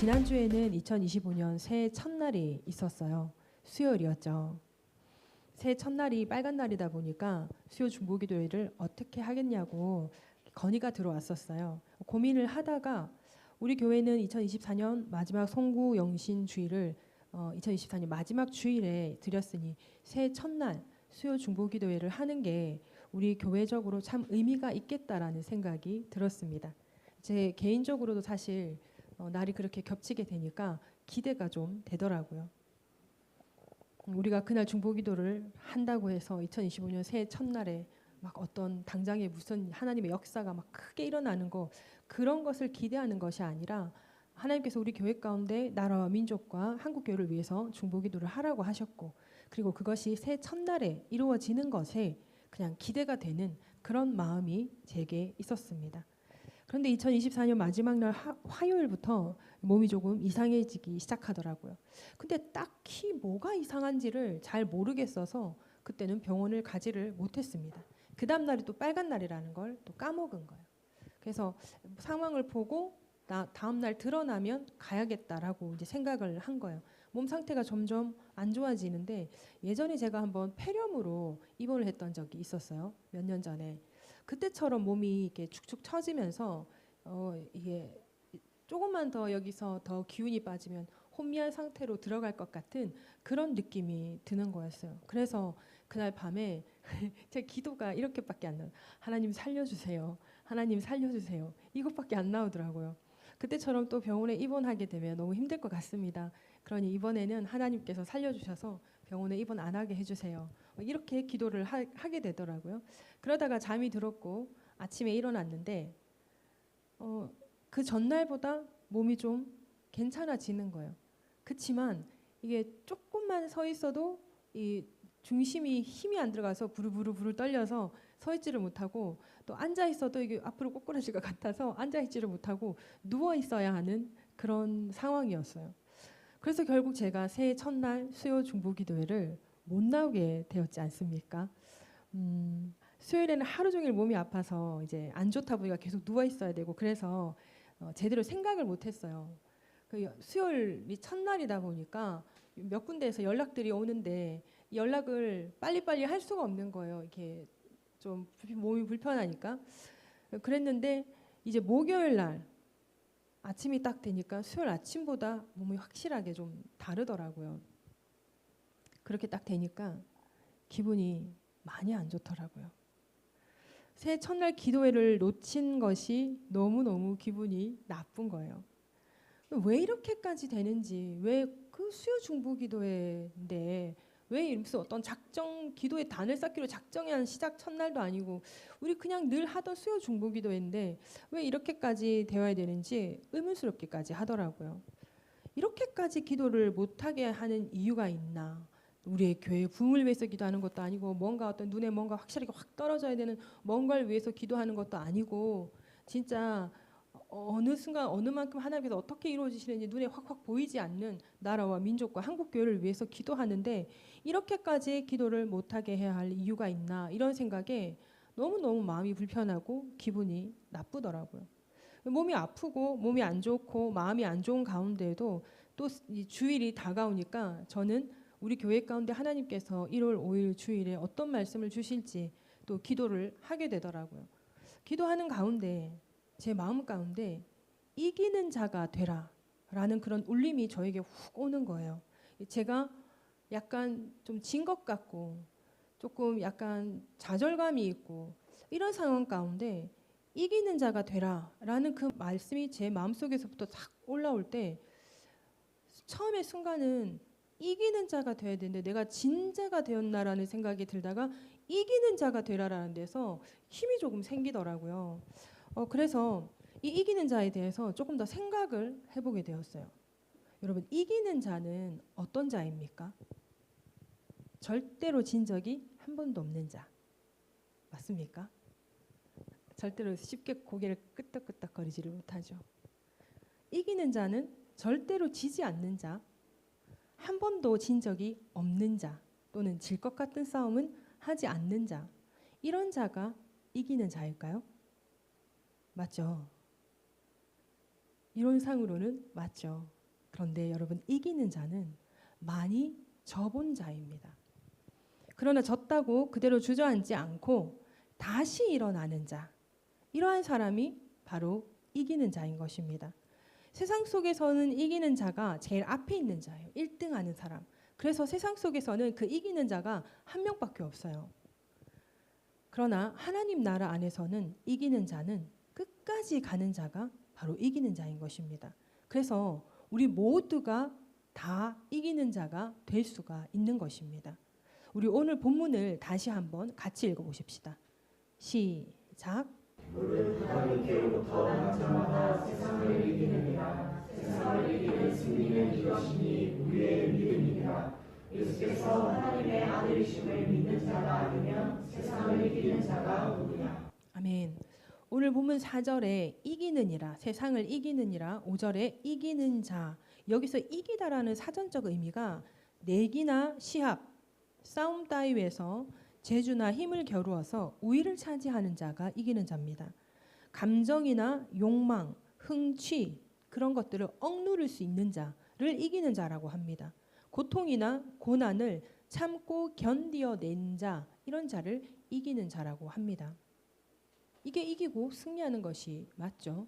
지난주에는 2025년 새해 첫날이 있었어요. 수요일이었죠. 새해 첫날이 빨간 날이다 보니까 수요 중보기도회를 어떻게 하겠냐고 건의가 들어왔었어요. 고민을 하다가 우리 교회는 2024년 마지막 송구 영신 주일을 2024년 마지막 주일에 드렸으니 새해 첫날 수요 중보기도회를 하는 게 우리 교회적으로 참 의미가 있겠다라는 생각이 들었습니다. 제 개인적으로도 사실 날이 그렇게 겹치게 되니까 기대가 좀 되더라고요. 우리가 그날 중보기도를 한다고 해서 2025년 새해 첫날에 막 어떤 당장에 무슨 하나님의 역사가 막 크게 일어나는 거 그런 것을 기대하는 것이 아니라 하나님께서 우리 교회 가운데 나라와 민족과 한국 교회를 위해서 중보기도를 하라고 하셨고 그리고 그것이 새해 첫날에 이루어지는 것에 그냥 기대가 되는 그런 마음이 제게 있었습니다. 그런데 2024년 마지막 날 화요일부터 몸이 조금 이상해지기 시작하더라고요. 근데 딱히 뭐가 이상한지를 잘 모르겠어서 그때는 병원을 가지를 못했습니다. 그 다음 날이 또 빨간 날이라는 걸 또 까먹은 거예요. 그래서 상황을 보고 다음 날 드러나면 가야겠다라고 이제 생각을 한 거예요. 몸 상태가 점점 안 좋아지는데 예전에 제가 한번 폐렴으로 입원을 했던 적이 있었어요. 몇 년 전에. 그때처럼 몸이 이렇게 축축 처지면서 이게 조금만 더 여기서 더 기운이 빠지면 혼미한 상태로 들어갈 것 같은 그런 느낌이 드는 거였어요. 그래서 그날 밤에 제 기도가 이렇게밖에 안 나요. 하나님 살려주세요. 하나님 살려주세요. 이것밖에 안 나오더라고요. 그때처럼 또 병원에 입원하게 되면 너무 힘들 것 같습니다. 그러니 이번에는 하나님께서 살려주셔서 병원에 입원 안 하게 해주세요. 이렇게 기도를 하게 되더라고요. 그러다가 잠이 들었고 아침에 일어났는데 그 전날보다 몸이 좀 괜찮아지는 거예요. 그렇지만 이게 조금만 서 있어도 이 중심이 힘이 안 들어가서 부르부르 떨려서 서 있지를 못하고 또 앉아 있어도 이게 앞으로 꼬꾸라질 것 같아서 앉아 있지를 못하고 누워 있어야 하는 그런 상황이었어요. 그래서 결국 제가 새해 첫날 수요 중보기도회를 못 나오게 되었지 않습니까? 수요일에는 하루 종일 몸이 아파서 이제 안 좋다 보니까 계속 누워 있어야 되고 그래서 제대로 생각을 못 했어요. 그 수요일이 첫날이다 보니까 몇 군데에서 연락들이 오는데 연락을 빨리빨리 할 수가 없는 거예요. 이렇게 좀 몸이 불편하니까. 그랬는데 이제 목요일 날 아침이 딱 되니까 수요일 아침보다 몸이 확실하게 좀 다르더라고요. 그렇게 딱 되니까 기분이 많이 안 좋더라고요. 새해 첫날 기도회를 놓친 것이 너무너무 기분이 나쁜 거예요. 왜 이렇게까지 되는지, 왜 그 수요 중보 기도회인데 왜 무슨 어떤 작정 기도의 단을 쌓기로 작정한 시작 첫날도 아니고 우리 그냥 늘 하던 수요 중보 기도회인데 왜 이렇게까지 되어야 되는지 의문스럽기까지 하더라고요. 이렇게까지 기도를 못하게 하는 이유가 있나? 우리의 교회 부흥을 위해서 기도하는 것도 아니고 뭔가 어떤 눈에 뭔가 확실하게 확 떨어져야 되는 뭔가를 위해서 기도하는 것도 아니고 진짜 어느 순간 어느 만큼 하나님께서 어떻게 이루어지시는지 눈에 확확 보이지 않는 나라와 민족과 한국 교회를 위해서 기도하는데 이렇게까지 기도를 못하게 해야 할 이유가 있나 이런 생각에 너무너무 마음이 불편하고 기분이 나쁘더라고요. 몸이 아프고 몸이 안 좋고 마음이 안 좋은 가운데에도 또 주일이 다가오니까 저는 우리 교회 가운데 하나님께서 1월 5일 주일에 어떤 말씀을 주실지 또 기도를 하게 되더라고요. 기도하는 가운데 제 마음 가운데 이기는 자가 되라 라는 그런 울림이 저에게 훅 오는 거예요. 제가 약간 좀 진 것 같고 조금 약간 좌절감이 있고 이런 상황 가운데 이기는 자가 되라 라는 그 말씀이 제 마음속에서부터 탁 올라올 때 처음에 순간은 이기는 자가 돼야 되는데 내가 진 자가 되었나라는 생각이 들다가 이기는 자가 되라라는 데서 힘이 조금 생기더라고요. 그래서 이 이기는 자에 대해서 조금 더 생각을 해보게 되었어요. 여러분, 이기는 자는 어떤 자입니까? 절대로 진 적이 한 번도 없는 자. 맞습니까? 절대로 쉽게 고개를 끄덕끄덕거리지를 못하죠. 이기는 자는 절대로 지지 않는 자, 한 번도 진 적이 없는 자, 또는 질 것 같은 싸움은 하지 않는 자, 이런 자가 이기는 자일까요? 맞죠. 이론상으로는 맞죠. 그런데 여러분, 이기는 자는 많이 져본 자입니다. 그러나 졌다고 그대로 주저앉지 않고 다시 일어나는 자, 이러한 사람이 바로 이기는 자인 것입니다. 세상 속에서는 이기는 자가 제일 앞에 있는 자예요. 1등 하는 사람. 그래서 세상 속에서는 그 이기는 자가 한 명밖에 없어요. 그러나 하나님 나라 안에서는 이기는 자는 끝까지 가는 자가 바로 이기는 자인 것입니다. 그래서 우리 모두가 다 이기는 자가 될 수가 있는 것입니다. 우리 오늘 본문을 다시 한번 같이 읽어보십시다. 시작. 무릇 하나님께로부터 난 자마다 세상을 이기느니라. 세상을 이기는 승리는 이것이니 우리의 믿음이니라. 예수께서 하나님의 아들이심을 믿는 자가 아니면 세상을 이기는 자가 누구냐. 아멘. 오늘 본문 4절에 이기느니라, 세상을 이기느니라, 5절에 이기는 자. 여기서 이기다라는 사전적 의미가 내기나 시합, 싸움 따위에서 재주나 힘을 겨루어서 우위를 차지하는 자가 이기는 자입니다. 감정이나 욕망, 흥취 그런 것들을 억누를 수 있는 자를 이기는 자라고 합니다. 고통이나 고난을 참고 견디어낸 자, 이런 자를 이기는 자라고 합니다. 이게 이기고 승리하는 것이 맞죠.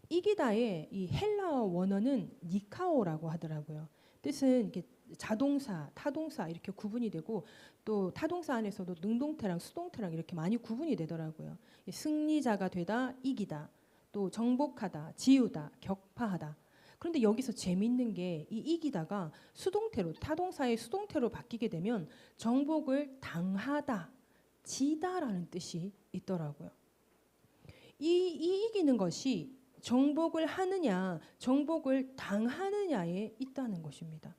이기다의 이 헬라어 원어는 니카오라고 하더라고요. 뜻은 이렇게 자동사, 타동사 이렇게 구분이 되고 또 타동사 안에서도 능동태랑 수동태랑 이렇게 많이 구분이 되더라고요. 승리자가 되다, 이기다, 또 정복하다, 지우다, 격파하다. 그런데 여기서 재미있는 게 이 이기다가 수동태로, 타동사의 수동태로 바뀌게 되면 정복을 당하다, 지다라는 뜻이 있더라고요. 이 이기는 것이 정복을 하느냐, 정복을 당하느냐에 있다는 것입니다.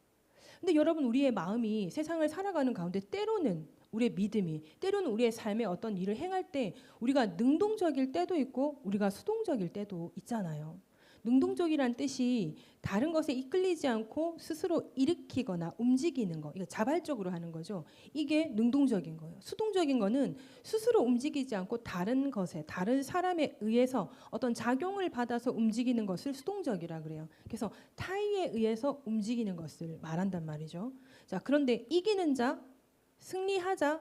근데 여러분, 우리의 마음이 세상을 살아가는 가운데 때로는 우리의 믿음이, 때로는 우리의 삶에 어떤 일을 행할 때 우리가 능동적일 때도 있고 우리가 수동적일 때도 있잖아요. 능동적이란 뜻이 다른 것에 이끌리지 않고 스스로 일으키거나 움직이는 거, 이거 자발적으로 하는 거죠. 이게 능동적인 거예요. 수동적인 거는 스스로 움직이지 않고 다른 것에, 다른 사람에 의해서 어떤 작용을 받아서 움직이는 것을 수동적이라 그래요. 그래서 타의에 의해서 움직이는 것을 말한단 말이죠. 자, 그런데 이기는 자, 승리하자,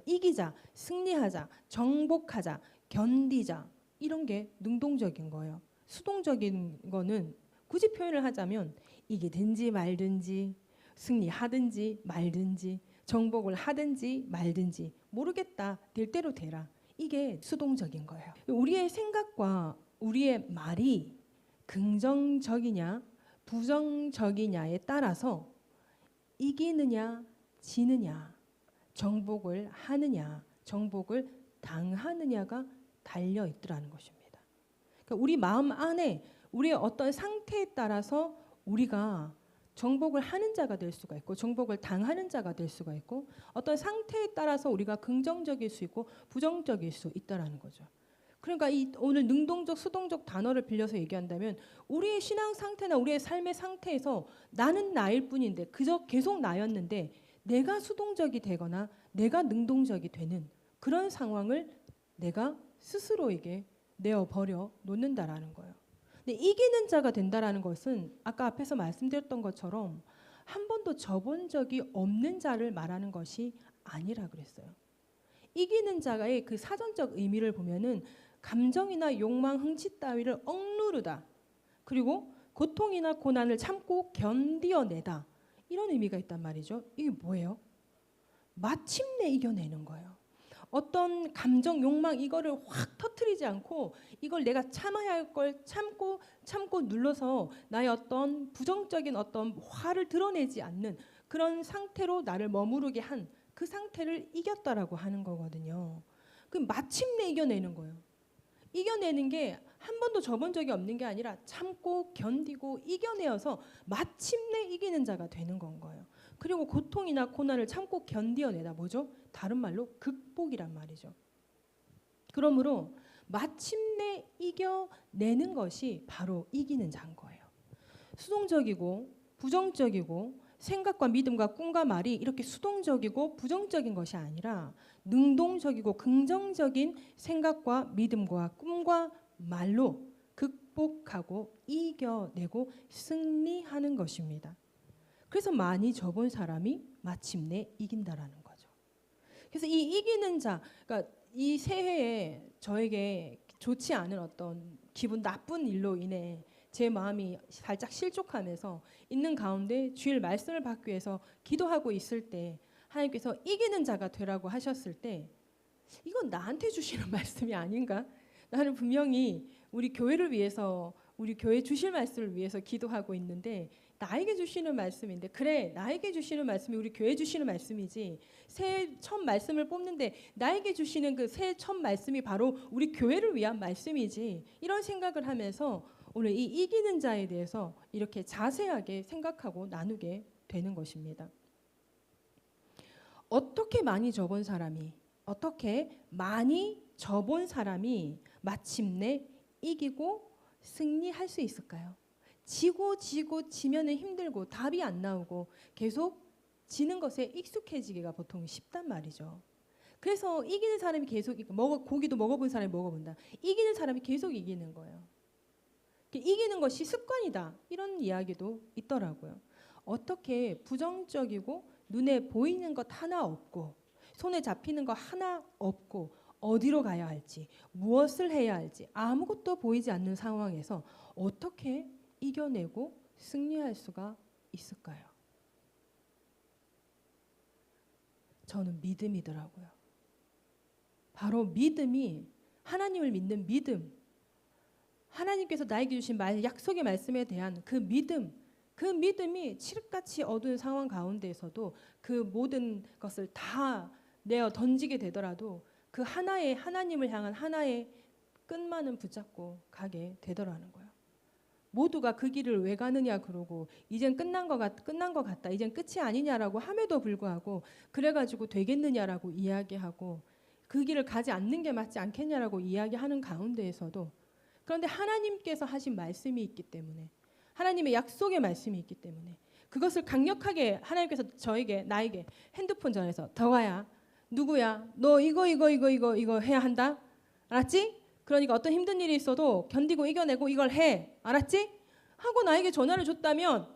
이기자, 승리하자, 정복하자, 견디자, 이런 게 능동적인 거예요. 수동적인 거는 굳이 표현을 하자면 이기든지 말든지, 승리하든지 말든지, 정복을 하든지 말든지, 모르겠다, 될 대로 되라, 이게 수동적인 거예요. 우리의 생각과 우리의 말이 긍정적이냐 부정적이냐에 따라서 이기느냐 지느냐, 정복을 하느냐 정복을 당하느냐가 달려 있더라는 것입니다. 그러니까 우리 마음 안에 우리의 어떤 상태에 따라서 우리가 정복을 하는 자가 될 수가 있고 정복을 당하는 자가 될 수가 있고, 어떤 상태에 따라서 우리가 긍정적일 수 있고 부정적일 수 있다라는 거죠. 그러니까 이 오늘 능동적 수동적 단어를 빌려서 얘기한다면 우리의 신앙 상태나 우리의 삶의 상태에서 나는 나일 뿐인데, 그저 계속 나였는데 내가 수동적이 되거나 내가 능동적이 되는 그런 상황을 내가 스스로에게 내어버려 놓는다라는 거예요. 근데 이기는 자가 된다라는 것은 아까 앞에서 말씀드렸던 것처럼 한 번도 져본 적이 없는 자를 말하는 것이 아니라 그랬어요. 이기는 자의 그 사전적 의미를 보면은 감정이나 욕망, 흥취 따위를 억누르다, 그리고 고통이나 고난을 참고 견디어내다, 이런 의미가 있단 말이죠. 이게 뭐예요? 마침내 이겨내는 거예요. 어떤 감정, 욕망 이거를 확 터뜨리지 않고 이걸 내가 참아야 할 걸 참고 눌러서 나의 어떤 부정적인 어떤 화를 드러내지 않는 그런 상태로 나를 머무르게 한 그 상태를 이겼다라고 하는 거거든요. 그 마침내 이겨내는 거예요. 이겨내는 게 한 번도 져본 적이 없는 게 아니라 참고 견디고 이겨내어서 마침내 이기는 자가 되는 건 거예요. 그리고 고통이나 고난을 참고 견디어내다, 뭐죠? 다른 말로 극복이란 말이죠. 그러므로 마침내 이겨내는 것이 바로 이기는 자인 거예요. 수동적이고 부정적이고 생각과 믿음과 꿈과 말이 이렇게 수동적이고 부정적인 것이 아니라 능동적이고 긍정적인 생각과 믿음과 꿈과 말로 극복하고 이겨내고 승리하는 것입니다. 그래서 많이 접은 사람이 마침내 이긴다라는 거죠. 그래서 이 이기는 자, 그러니까 이 새해에 저에게 좋지 않은 어떤 기분 나쁜 일로 인해 제 마음이 살짝 실족하면서 있는 가운데 주일 말씀을 받기 위해서 기도하고 있을 때 하나님께서 이기는 자가 되라고 하셨을 때 이건 나한테 주시는 말씀이 아닌가? 나는 분명히 우리 교회를 위해서 우리 교회 주실 말씀을 위해서 기도하고 있는데 나에게 주시는 말씀인데 그래 나에게 주시는 말씀이 우리 교회 주시는 말씀이지 새해 첫 말씀을 뽑는데 나에게 주시는 그 새해 첫 말씀이 바로 우리 교회를 위한 말씀이지 이런 생각을 하면서 오늘 이 이기는 자에 대해서 이렇게 자세하게 생각하고 나누게 되는 것입니다. 어떻게 많이 접은 사람이 마침내 이기고 승리할 수 있을까요? 지고 지면은 힘들고 답이 안 나오고 계속 지는 것에 익숙해지기가 보통 쉽단 말이죠. 그래서 이기는 사람이 계속 고기도 먹어본 사람이 먹어본다. 이기는 사람이 계속 이기는 거예요. 이기는 것이 습관이다. 이런 이야기도 있더라고요. 어떻게 부정적이고 눈에 보이는 것 하나 없고 손에 잡히는 거 하나 없고 어디로 가야 할지 무엇을 해야 할지 아무것도 보이지 않는 상황에서 어떻게 이겨내고 승리할 수가 있을까요? 저는 믿음이더라고요. 바로 믿음이 하나님을 믿는 믿음, 하나님께서 나에게 주신 약속의 말씀에 대한 그 믿음이 칠흑같이 어두운 상황 가운데에서도 그 모든 것을 다 내어 던지게 되더라도 그 하나의 하나님을 향한 하나의 끈만은 붙잡고 가게 되더라는 거예요. 모두가 그 길을 왜 가느냐 그러고 이젠 끝난 것 같다. 이젠 끝이 아니냐라고 함에도 불구하고 그래가지고 되겠느냐라고 이야기하고 그 길을 가지 않는 게 맞지 않겠냐라고 이야기하는 가운데에서도 그런데 하나님께서 하신 말씀이 있기 때문에 하나님의 약속의 말씀이 있기 때문에 그것을 강력하게 하나님께서 나에게 핸드폰 전해서 더가야 누구야 너 이거 해야 한다 알았지? 그러니까 어떤 힘든 일이 있어도 견디고 이겨내고 이걸 해 알았지? 하고 나에게 전화를 줬다면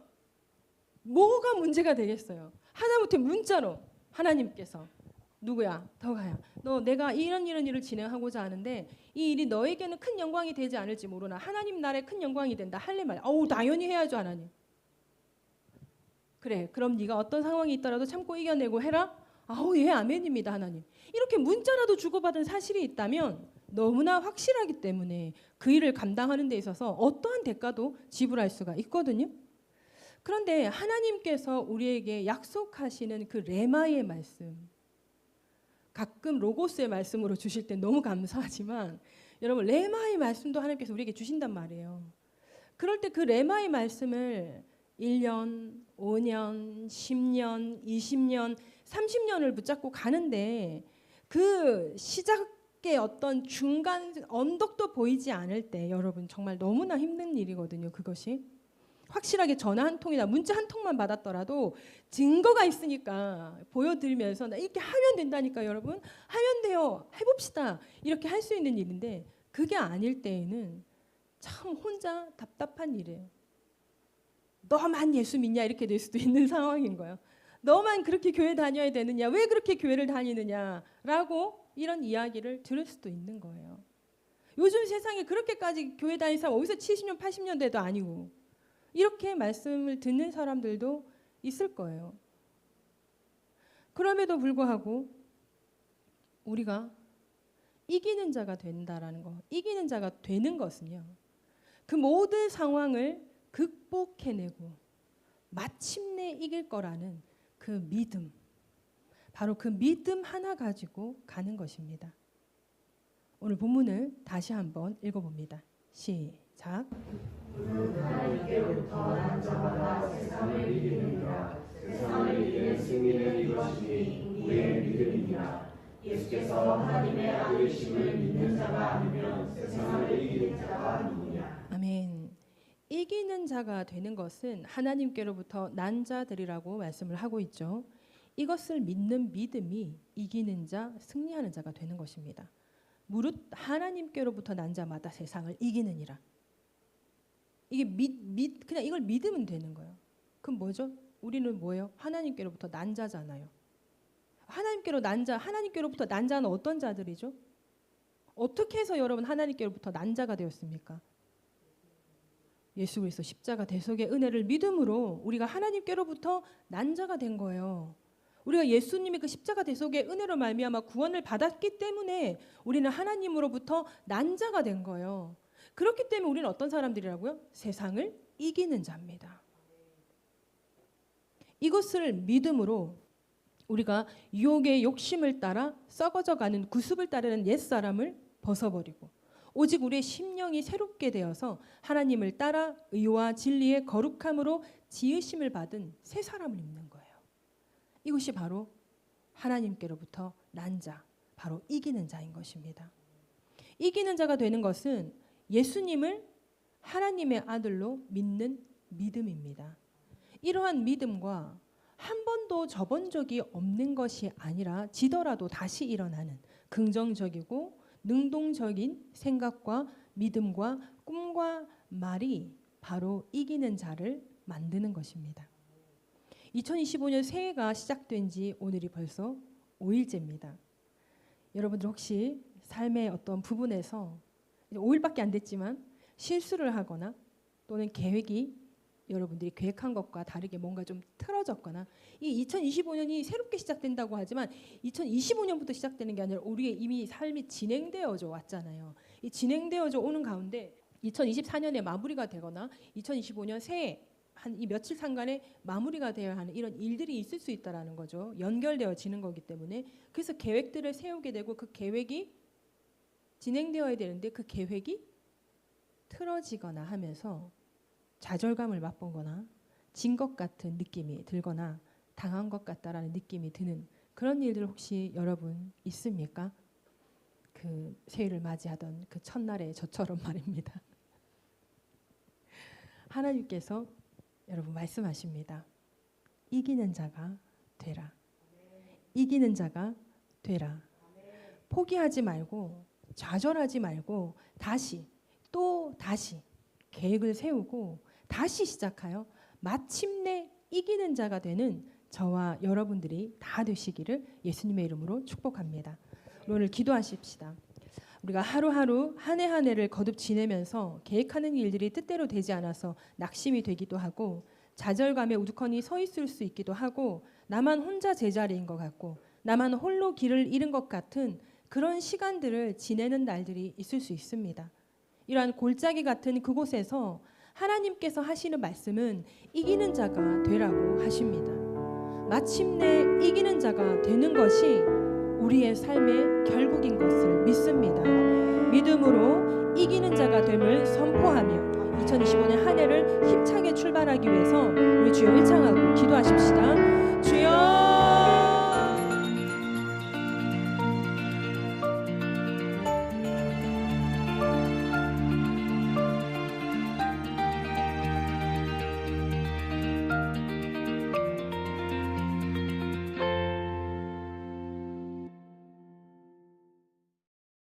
뭐가 문제가 되겠어요? 하다못해 문자로 하나님께서 누구야 더가야 너 내가 이런 일을 진행하고자 하는데 이 일이 너에게는 큰 영광이 되지 않을지 모르나 하나님 나라에 큰 영광이 된다 할래 말이야. 당연히 해야죠 하나님. 그래 그럼 네가 어떤 상황이 있더라도 참고 이겨내고 해라. 예 아멘입니다 하나님. 이렇게 문자라도 주고받은 사실이 있다면 너무나 확실하기 때문에 그 일을 감당하는 데 있어서 어떠한 대가도 지불할 수가 있거든요. 그런데 하나님께서 우리에게 약속하시는 그 레마의 말씀 가끔 로고스의 말씀으로 주실 때 너무 감사하지만 여러분 레마의 말씀도 하나님께서 우리에게 주신단 말이에요. 그럴 때 그 레마의 말씀을 1년, 5년, 10년, 20년, 30년을 붙잡고 가는데 그 시작의 어떤 중간 언덕도 보이지 않을 때 여러분 정말 너무나 힘든 일이거든요. 그것이. 확실하게 전화 한 통이나 문자 한 통만 받았더라도 증거가 있으니까 보여드리면서 나 이렇게 하면 된다니까 여러분 하면 돼요 해봅시다 이렇게 할 수 있는 일인데 그게 아닐 때에는 참 혼자 답답한 일이에요. 너만 예수 믿냐 이렇게 될 수도 있는 상황인 거예요. 너만 그렇게 교회 다녀야 되느냐 왜 그렇게 교회를 다니느냐라고 이런 이야기를 들을 수도 있는 거예요. 요즘 세상에 그렇게까지 교회 다니는 사람 어디서 70년 80년대도 아니고 이렇게 말씀을 듣는 사람들도 있을 거예요. 그럼에도 불구하고 우리가 이기는 자가 된다라는 거, 이기는 자가 되는 것은요. 그 모든 상황을 극복해내고 마침내 이길 거라는 그 믿음, 바로 그 믿음 하나 가지고 가는 것입니다. 오늘 본문을 다시 한번 읽어봅니다. 시작. 하나님께로부터 난 자마다 세상을 이기느니라. 세상을 이기는 승리는 이것이니 우리의 믿음이니라. 예수께서 하나님의 아들이심을 믿는 자가 아니면 세상을 이기는 자가 누구냐. 아멘. 이기는 자가 되는 것은 하나님께로부터 난 자들이라고 말씀을 하고 있죠. 이것을 믿는 믿음이 이기는 자, 승리하는 자가 되는 것입니다. 무릇 하나님께로부터 난 자마다 세상을 이기느니라. 이게 그냥 이걸 믿으면 되는 거예요. 그럼 뭐죠? 우리는 뭐예요? 하나님께로부터 난 자잖아요. 하나님께로부터 난 자는 어떤 자들이죠? 어떻게 해서 여러분 하나님께로부터 난 자가 되었습니까? 예수 그리스도 십자가 대속의 은혜를 믿음으로 우리가 하나님께로부터 난 자가 된 거예요. 우리가 예수님의 그 십자가 대속의 은혜로 말미암아 구원을 받았기 때문에 우리는 하나님으로부터 난 자가 된 거예요. 그렇기 때문에 우리는 어떤 사람들이라고요? 세상을 이기는 자입니다. 이것을 믿음으로 우리가 유혹의 욕심을 따라 썩어져가는 구습을 따르는 옛사람을 벗어버리고 오직 우리의 심령이 새롭게 되어서 하나님을 따라 의와 진리의 거룩함으로 지으심을 받은 새 사람을 입는 거예요. 이것이 바로 하나님께로부터 난 자, 바로 이기는 자인 것입니다. 이기는 자가 되는 것은 예수님을 하나님의 아들로 믿는 믿음입니다. 이러한 믿음과 한 번도 접은 적이 없는 것이 아니라 지더라도 다시 일어나는 긍정적이고 능동적인 생각과 믿음과 꿈과 말이 바로 이기는 자를 만드는 것입니다. 2025년 새해가 시작된 지 오늘이 벌써 5일째입니다. 여러분들 혹시 삶의 어떤 부분에서 5일밖에 안 됐지만 실수를 하거나 또는 계획이 여러분들이 계획한 것과 다르게 뭔가 좀 틀어졌거나 이 2025년이 새롭게 시작된다고 하지만 2025년부터 시작되는 게 아니라 우리의 이미 삶이 진행되어져 왔잖아요. 이 진행되어져 오는 가운데 2024년에 마무리가 되거나 2025년 새해 한 이 며칠 상간에 마무리가 되어야 하는 이런 일들이 있을 수 있다라는 거죠. 연결되어지는 거기 때문에 그래서 계획들을 세우게 되고 그 계획이 진행되어야 되는데 그 계획이 틀어지거나 하면서 좌절감을 맛보거나 진 것 같은 느낌이 들거나 당한 것 같다라는 느낌이 드는 그런 일들 혹시 여러분 있습니까? 그 새해를 맞이하던 그 첫날의 저처럼 말입니다. 하나님께서 여러분 말씀하십니다. 이기는 자가 되라. 이기는 자가 되라. 포기하지 말고 좌절하지 말고 다시 또 다시 계획을 세우고 다시 시작하여 마침내 이기는 자가 되는 저와 여러분들이 다 되시기를 예수님의 이름으로 축복합니다. 오늘 기도하십시다. 우리가 하루하루 한 해 한 해를 거듭 지내면서 계획하는 일들이 뜻대로 되지 않아서 낙심이 되기도 하고 좌절감에 우두커니 서 있을 수 있기도 하고 나만 혼자 제자리인 것 같고 나만 홀로 길을 잃은 것 같은 그런 시간들을 지내는 날들이 있을 수 있습니다. 이러한 골짜기 같은 그곳에서 하나님께서 하시는 말씀은 이기는 자가 되라고 하십니다. 마침내 이기는 자가 되는 것이 우리의 삶의 결국인 것을 믿습니다. 믿음으로 이기는 자가 됨을 선포하며 2025년 한 해를 힘차게 출발하기 위해서 우리 주여 일창하고 기도하십시다.